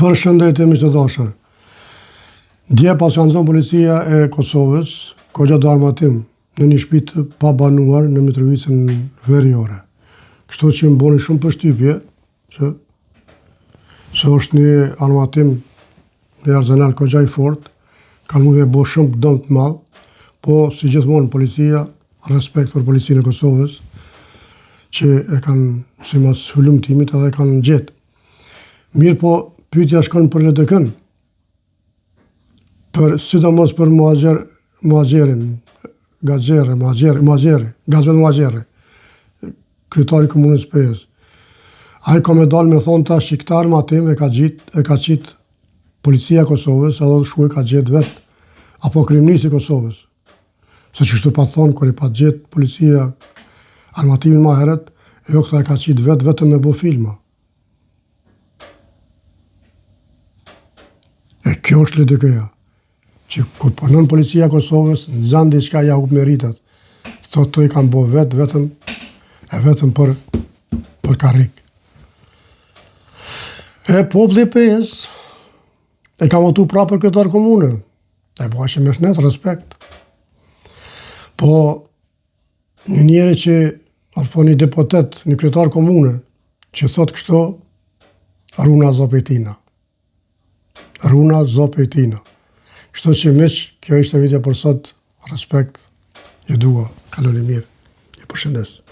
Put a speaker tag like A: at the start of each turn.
A: Përshëndetje miq të dashur. Dje pas ka nxjerrë policia e Kosovës kogja do armatim në një shtëpi të pabanuar në Mitrovicën Veriore. Kështu që më boni shumë përshtypje se është një armatim në arsenal kogja i fortë, ka mundë me bo shumë dëm të madh, po si gjithmonë policia, respekt për policinë e Kosovës, që e kanë si mas hulumtimit edhe e kanë gjetë. Mirë po, pyetja shkon për LDK-n, sidomos për Gazmet Muhaxhere, kryetari komunës Pejës. Ai ka me dalë me thonë tash që këtë armatim e ka qitë policia e Kosovës, edhe shkuj ka gjetë vetë, apo kryeministri i Kosovës. Se çështë pa thonë, kur i pa gjetë policia armatimin më herët, jo këta e ka qitë vetëm me bo filma. E kjo është LDK-ja, që kur punon policia e Kosovës, në zanë diçka ja hup meritat. Thotë to i kanë bo vetëm për karrik. E populli i Pejës e ka votu prapë për kryetar komune. E po që me shnet respekt. Po një njeri që apo një deputet, një kryetar komune, që thotë kështu, Runa Zopejtina. Runa Zopejtina. Kështu që miq, kjo ishte video për sot. Respekt, ju dua, kaloni mirë, ju përshëndes.